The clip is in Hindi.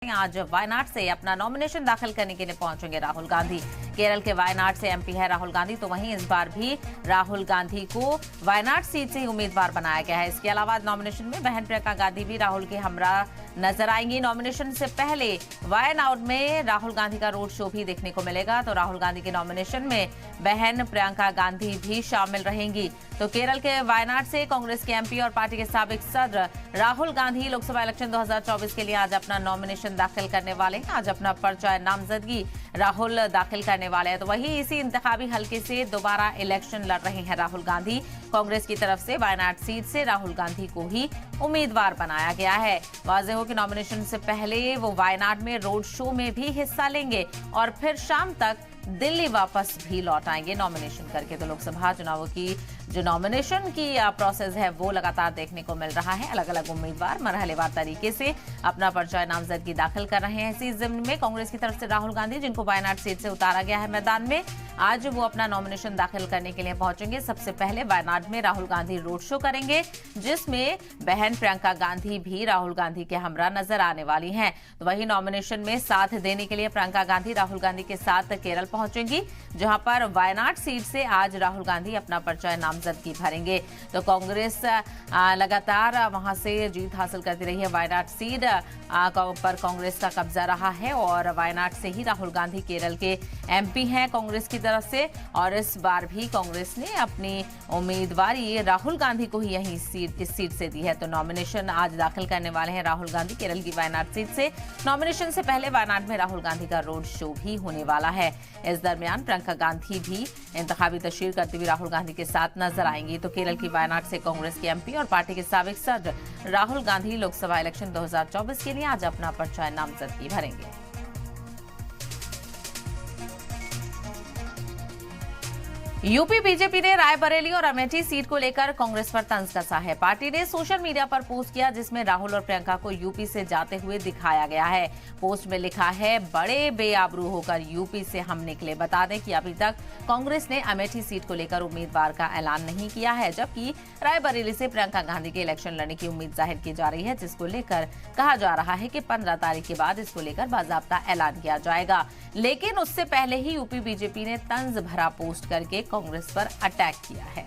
आज वायनाड से अपना नॉमिनेशन दाखिल करने के लिए पहुंचेंगे राहुल गांधी। केरल के वायनाड से एमपी है राहुल गांधी, तो वहीं इस बार भी राहुल गांधी को वायनाड सीट से ही उम्मीदवार बनाया गया है। इसके अलावा नॉमिनेशन में बहन प्रियंका गांधी भी राहुल के हमरा नजर आएंगी। नॉमिनेशन से पहले वायनाड में राहुल गांधी का रोड शो भी देखने को मिलेगा, तो राहुल गांधी के नॉमिनेशन में बहन प्रियंका गांधी भी शामिल रहेंगी। तो केरल के वायनाड से कांग्रेस के एमपी और पार्टी के साबिक सदर राहुल गांधी लोकसभा इलेक्शन 2024 के लिए आज अपना नॉमिनेशन दाखिल करने वाले हैं। आज अपना पर्चा नामजदगी राहुल दाखिल करने वाले हैं। तो वही इसी इंतखाबी हलके से दोबारा इलेक्शन लड़ रहे हैं राहुल गांधी। कांग्रेस की तरफ से वायनाड सीट से राहुल गांधी को ही उम्मीदवार बनाया गया है। वाज़ेह हो कि नॉमिनेशन से पहले वो वायनाड में रोड शो में भी हिस्सा लेंगे और फिर शाम तक दिल्ली वापस भी लौट आएंगे नॉमिनेशन करके। तो लोकसभा चुनावों की जो नॉमिनेशन की प्रोसेस है वो लगातार देखने को मिल रहा है। अलग अलग उम्मीदवार मरहलेवार तरीके से अपना पर्चा नामजदगी दाखिल कर रहे हैं। इसी जिम्न में कांग्रेस की तरफ से राहुल गांधी, जिनको वायनाड सीट से उतारा गया है मैदान में, आज वो अपना नॉमिनेशन दाखिल करने के लिए पहुंचेंगे। सबसे पहले वायनाड में राहुल गांधी रोड शो करेंगे, जिसमें बहन प्रियंका गांधी भी राहुल गांधी के हमरा नजर आने वाली हैं। तो वही नॉमिनेशन में साथ देने के लिए प्रियंका गांधी राहुल गांधी के साथ केरल पहुंचेंगी, जहां पर वायनाड सीट से आज राहुल गांधी अपना पर्चा नामजदगी भरेंगे। तो कांग्रेस लगातार वहां से जीत हासिल करती रही है। वायनाड सीट पर कांग्रेस का कब्जा रहा है और वायनाड से ही राहुल गांधी केरल के एमपी हैं कांग्रेस की तरफ से, और इस बार भी कांग्रेस ने अपनी उम्मीदवारी राहुल गांधी को ही इस सीट से दी है। तो नॉमिनेशन आज दाखिल करने वाले हैं राहुल गांधी केरल की वायनाड सीट से। नॉमिनेशन से पहले वायनाड में राहुल गांधी का रोड शो भी होने वाला है। इस दरमियान प्रियंका गांधी भी इंतखाबी तशरीह करती हुई राहुल गांधी के साथ नजर आएंगी। तो केरल की वायनाड से कांग्रेस के एमपी और पार्टी के साबिक सदर राहुल गांधी लोकसभा इलेक्शन 2024 के लिए आज अपना पर्चा नामजदगी भरेंगे। यूपी बीजेपी ने रायबरेली और अमेठी सीट को लेकर कांग्रेस पर तंज कसा है। पार्टी ने सोशल मीडिया पर पोस्ट किया, जिसमें राहुल और प्रियंका को यूपी से जाते हुए दिखाया गया है। पोस्ट में लिखा है, बड़े बेआबरू होकर यूपी से हम निकले। बता दें कि अभी तक कांग्रेस ने अमेठी सीट को लेकर उम्मीदवार का ऐलान नहीं किया है, जबकि रायबरेली से प्रियंका गांधी के इलेक्शन लड़ने की उम्मीद जाहिर की जा रही है, जिसको लेकर कहा जा रहा है कि 15 तारीख के बाद इसको लेकर बाकायदा ऐलान किया जाएगा। लेकिन उससे पहले ही यूपी बीजेपी ने तंज भरा पोस्ट करके कांग्रेस पर अटैक किया है।